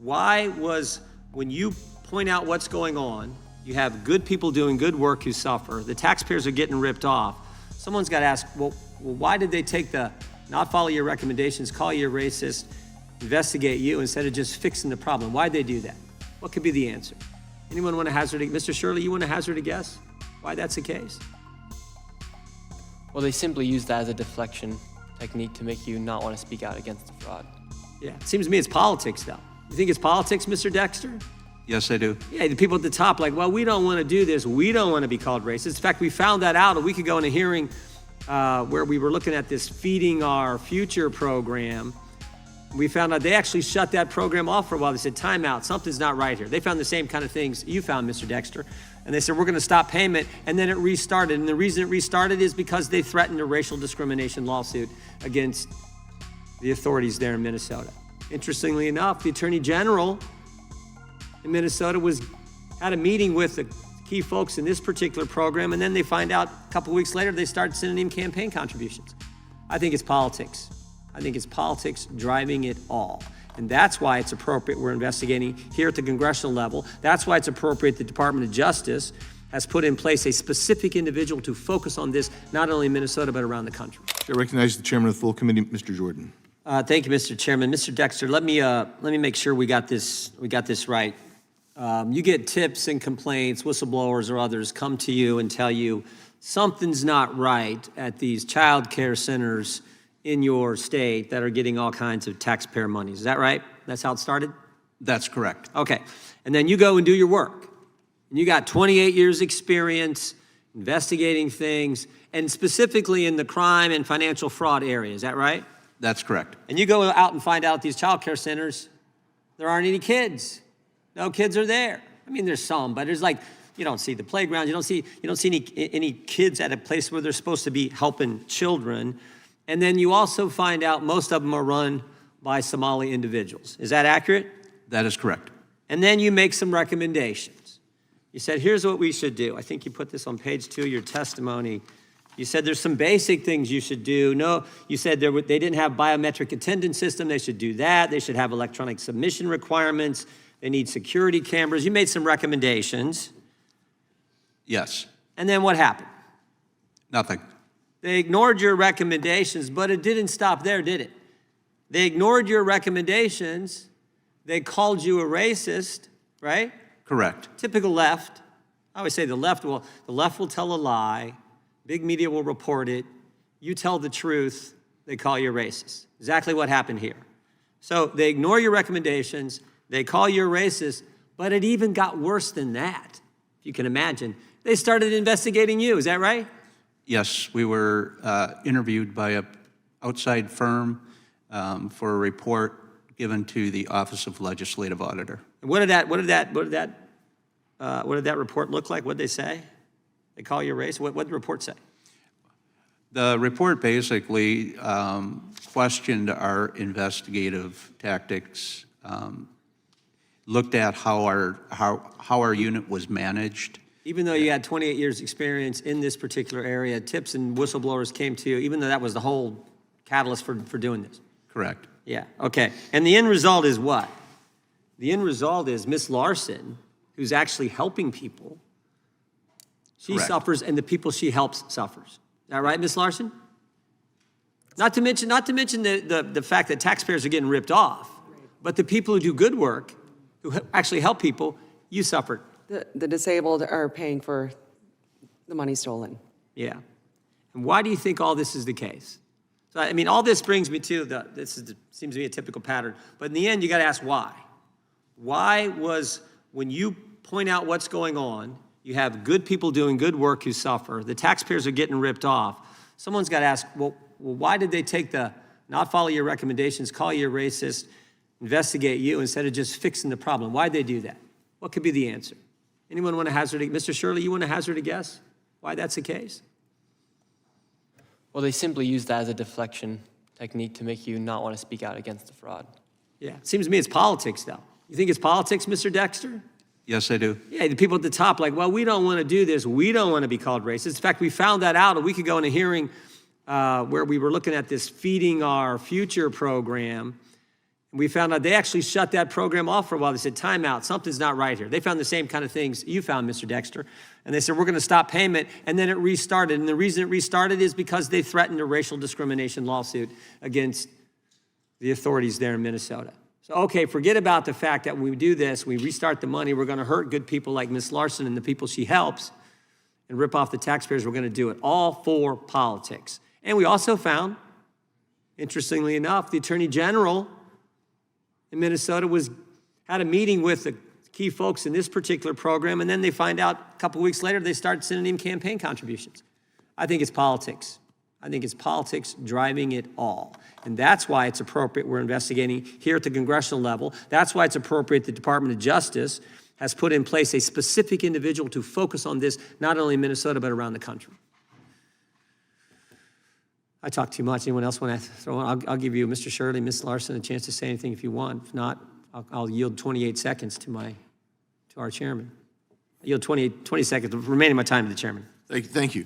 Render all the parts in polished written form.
Why was, when you point out what's going on, you have good people doing good work who suffer, the taxpayers are getting ripped off, someone's got to ask, well, why did they take the not follow your recommendations, call you a racist, investigate you instead of just fixing the problem? Why'd they do that? What could be the answer? Anyone want to hazard a, Mr. Shirley, you want to hazard a guess why that's the case? Well, they simply use that as a deflection technique to make you not want to speak out against the fraud. Yeah, it seems to me it's politics, though. You think it's politics, Mr. Dexter? Yes, I do. Yeah, the people at the top, like, well, we don't want to do this. We don't want to be called racist. In fact, we found that out a week ago in a hearing where we were looking at this Feeding Our Future program. We found out they actually shut that program off for a while. They said, time out, something's not right here. They found the same kind of things you found, Mr. Dexter. And they said, we're going to stop payment. And then it restarted. And the reason it restarted is because they threatened a racial discrimination lawsuit against the authorities there in Minnesota. Interestingly enough, the Attorney General in Minnesota had a meeting with the key folks in this particular program, and then they find out a couple weeks later they start sending him campaign contributions. I think it's politics. I think it's politics driving it all. And that's why it's appropriate we're investigating here at the congressional level. That's why it's appropriate the Department of Justice has put in place a specific individual to focus on this, not only in Minnesota, but around the country. I recognize the chairman of the full committee, Mr. Jordan. Thank you, Mr. Chairman. Mr. Dexter, let me make sure we got this right. You get tips and complaints, whistleblowers or others come to you and tell you something's not right at these child care centers in your state that are getting all kinds of taxpayer monies. Is that right? That's how it started? That's correct. Okay. And then you go and do your work. And you got 28 years experience investigating things, and specifically in the crime and financial fraud area. Is that right? That's correct. And you go out and find out at these child care centers, there aren't any kids. No kids are there. I mean, there's some, but there's like, you don't see the playground. You don't see any kids at a place where they're supposed to be helping children. And then you also find out most of them are run by Somali individuals. Is that accurate? That is correct. And then you make some recommendations. You said, here's what we should do. I think you put this on page 2 of your testimony. You said there's some basic things you should do. No, you said they didn't have biometric attendance system. They should do that. They should have electronic submission requirements. They need security cameras. You made some recommendations. Yes. And then what happened? Nothing. They ignored your recommendations, but it didn't stop there, did it? They ignored your recommendations. They called you a racist, right? Correct. Typical left. I always say the left will tell a lie. Big media will report it. You tell the truth, they call you a racist. Exactly what happened here. So they ignore your recommendations. They call you a racist, but it even got worse than that. If you can imagine. They started investigating you. Is that right? Yes, we were interviewed by an outside firm for a report given to the Office of Legislative Auditor. And what did that report look like? What did they say? They call you a racist? What did the report say? The report basically questioned our investigative tactics, looked at how our unit was managed. Even though you had 28 years experience in this particular area, tips and whistleblowers came to you, even though that was the whole catalyst for doing this. Correct. Yeah, okay. And the end result is what? The end result is Miss Larson, who's actually helping people, she Correct. suffers and the people she helps suffers. Is that right, Miss Larson? Not to mention the fact that taxpayers are getting ripped off, but the people who do good work, who actually help people, you suffered. The disabled are paying for the money stolen. Yeah. And why do you think all this is the case? So, I mean, all this brings me to seems to be a typical pattern. But in the end, you got to ask why. Why was, when you point out what's going on, you have good people doing good work who suffer, the taxpayers are getting ripped off, someone's got to ask, well, why did they take the not follow your recommendations, call you a racist, investigate you instead of just fixing the problem? Why'd they do that? What could be the answer? Anyone want to hazard a, Mr. Shirley, you want to hazard a guess why that's the case? Well, they simply use that as a deflection technique to make you not want to speak out against the fraud. Yeah, it seems to me it's politics, though. You think it's politics, Mr. Dexter? Yes, I do. Yeah, the people at the top, like, well, we don't want to do this. We don't want to be called racist. In fact, we found that out a week ago in a hearing where we were looking at this Feeding Our Future program. We found out they actually shut that program off for a while. They said, time out, something's not right here. They found the same kind of things you found, Mr. Dexter. And they said, we're gonna stop payment, and then it restarted. And the reason it restarted is because they threatened a racial discrimination lawsuit against the authorities there in Minnesota. So, okay, forget about the fact that when we do this, we restart the money, we're gonna hurt good people like Ms. Larson and the people she helps and rip off the taxpayers. We're gonna do it all for politics. And we also found, interestingly enough, the Attorney General in Minnesota had a meeting with the key folks in this particular program, and then they find out a couple weeks later they start sending him campaign contributions. I think it's politics. I think it's politics driving it all. And that's why it's appropriate we're investigating here at the congressional level. That's why it's appropriate the Department of Justice has put in place a specific individual to focus on this, not only in Minnesota, but around the country. I talk too much. Anyone else want to throw on? I'll give you, Mr. Shirley, Ms. Larson, a chance to say anything if you want. If not, I'll yield 28 seconds to our chairman. I yield 20 seconds, the remaining of my time to the chairman. Thank you.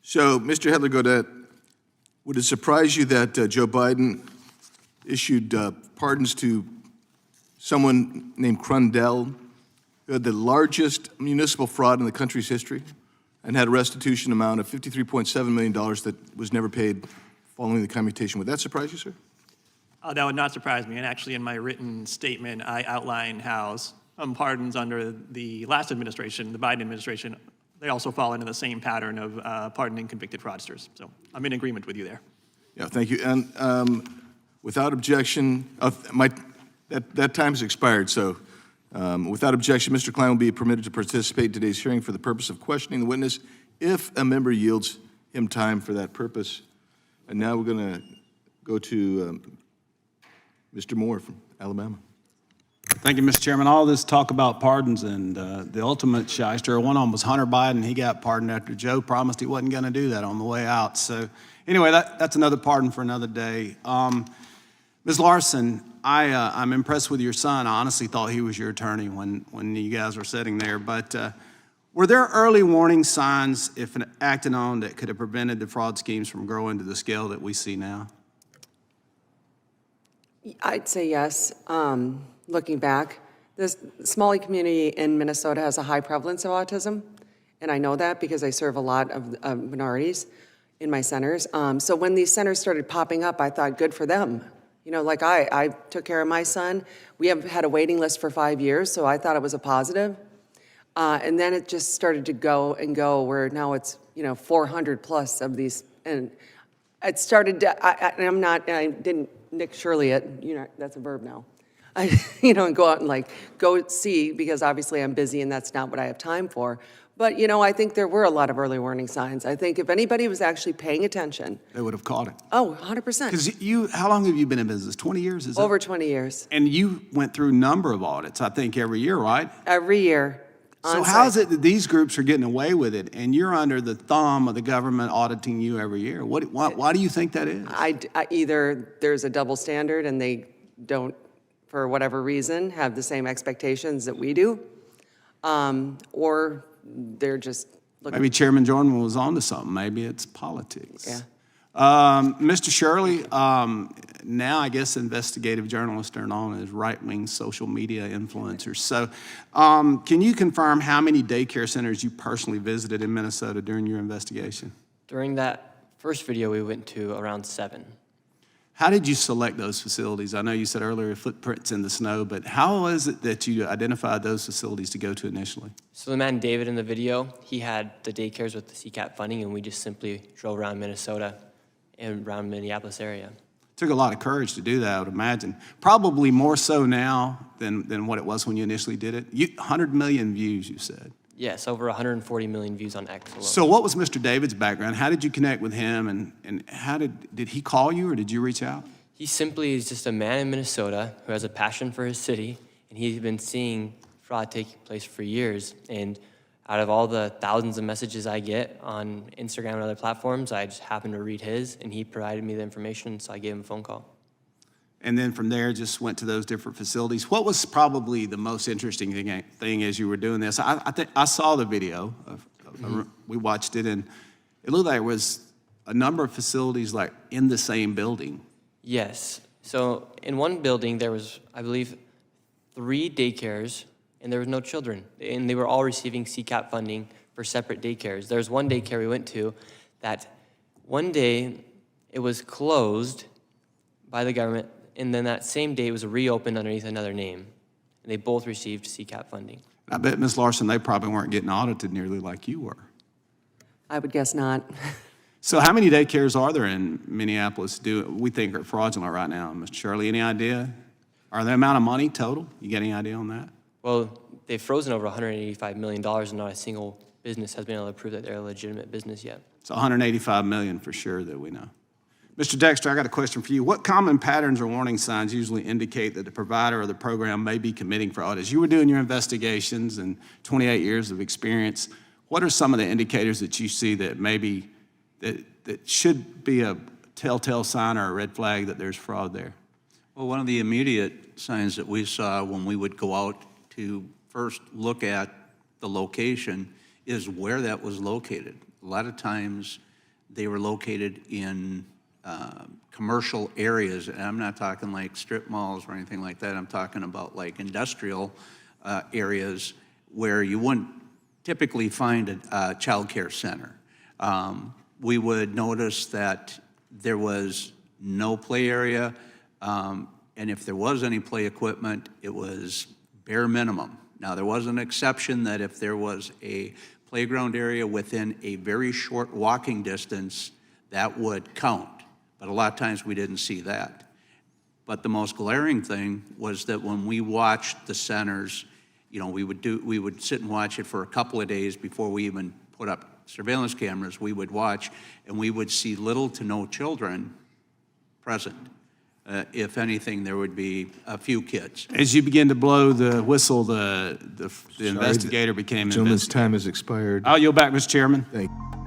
So, Mr. Hedler-Godet, would it surprise you that Joe Biden issued pardons to someone named Crundell, who had the largest municipal fraud in the country's history, and had a restitution amount of $53.7 million that was never paid following the commutation? Would that surprise you, sir? That would not surprise me. And actually, in my written statement, I outline how pardons under the last administration, the Biden administration, they also fall into the same pattern of pardoning convicted fraudsters. So I'm in agreement with you there. Yeah, thank you. And without objection, that time's expired, so without objection, Mr. Klein will be permitted to participate in today's hearing for the purpose of questioning the witness if a member yields him time for that purpose. And now we're going to go to Mr. Moore from Alabama. Thank you, Mr. Chairman. All this talk about pardons and the ultimate shyster, one of them was Hunter Biden. He got pardoned after Joe promised he wasn't going to do that on the way out. So anyway, that's another pardon for another day. Ms. Larson, I'm impressed with your son. I honestly thought he was your attorney when you guys were sitting there. But were there early warning signs, if acted on, that could have prevented the fraud schemes from growing to the scale that we see now? I'd say yes. Looking back, the Somali community in Minnesota has a high prevalence of autism, and I know that because I serve a lot of minorities in my centers. So when these centers started popping up, I thought, good for them. You know, like I took care of my son. We have had a waiting list for 5 years, so I thought it was a positive. And then it just started to go and go, where now it's, 400 plus of these. And it started to, I didn't Nick Shirley it, that's a verb now. And go out and go see, because obviously I'm busy and that's not what I have time for. But, I think there were a lot of early warning signs. I think if anybody was actually paying attention. They would have caught it. Oh, 100%. Because how long have you been in business? 20 years, is it? Over 20 years. And you went through a number of audits, I think, every year, right? Every year. So how is it that these groups are getting away with it, and you're under the thumb of the government auditing you every year? Why do you think that is? Either there's a double standard and they don't, for whatever reason, have the same expectations that we do, or they're just looking. Maybe Chairman Jordan was onto something. Maybe it's politics. Yeah. Mr. Shirley, now I guess investigative journalists are known as right-wing social media influencers. So can you confirm how many daycare centers you personally visited in Minnesota during your investigation? During that first video, we went to around 7. How did you select those facilities? I know you said earlier footprints in the snow, but how is it that you identified those facilities to go to initially? So the man David in the video, he had the daycares with the CCAP funding, and we just simply drove around Minnesota and around Minneapolis area. Took a lot of courage to do that, I would imagine. Probably more so now than what it was when you initially did it. 100 million views, you said. Yes, over 140 million views on X alone. So what was Mr. David's background? How did you connect with him, and how did he call you, or did you reach out? He simply is just a man in Minnesota who has a passion for his city, and he's been seeing fraud taking place for years. And out of all the thousands of messages I get on Instagram and other platforms, I just happened to read his, and he provided me the information, so I gave him a phone call. And then from there, just went to those different facilities. What was probably the most interesting thing as you were doing this? I think I saw the video. We watched it, and it looked like it was a number of facilities in the same building. Yes. So in one building, there was, I believe, 3 daycares, and there was no children. And they were all receiving CCAP funding for separate daycares. There was one daycare we went to that one day it was closed by the government, and then that same day it was reopened underneath another name. And they both received CCAP funding. I bet, Ms. Larson, they probably weren't getting audited nearly like you were. I would guess not. So how many daycares are there in Minneapolis we think are fraudulent right now? Ms. Shirley, any idea? Or the amount of money total? You got any idea on that? Well, they've frozen over $185 million, and not a single business has been able to prove that they're a legitimate business yet. It's $185 million for sure that we know. Mr. Dexter, I got a question for you. What common patterns or warning signs usually indicate that the provider or the program may be committing fraud? As you were doing your investigations and 28 years of experience, what are some of the indicators that you see that maybe that should be a telltale sign or a red flag that there's fraud there? Well, one of the immediate signs that we saw when we would go out to first look at the location is where that was located. A lot of times they were located in commercial areas, and I'm not talking like strip malls or anything like that. I'm talking about like industrial areas where you wouldn't typically find a child care center. We would notice that there was no play area, and if there was any play equipment, it was bare minimum. Now, there was an exception that if there was a playground area within a very short walking distance, that would count. But a lot of times we didn't see that. But the most glaring thing was that when we watched the centers, you know, we would sit and watch it for a couple of days before we even put up surveillance cameras. We would watch, and we would see little to no children present. If anything, there would be a few kids. As you begin to blow the whistle, the investigator became Gentleman's investigator. time has expired. I'll yield back, Mr. Chairman. Thank you.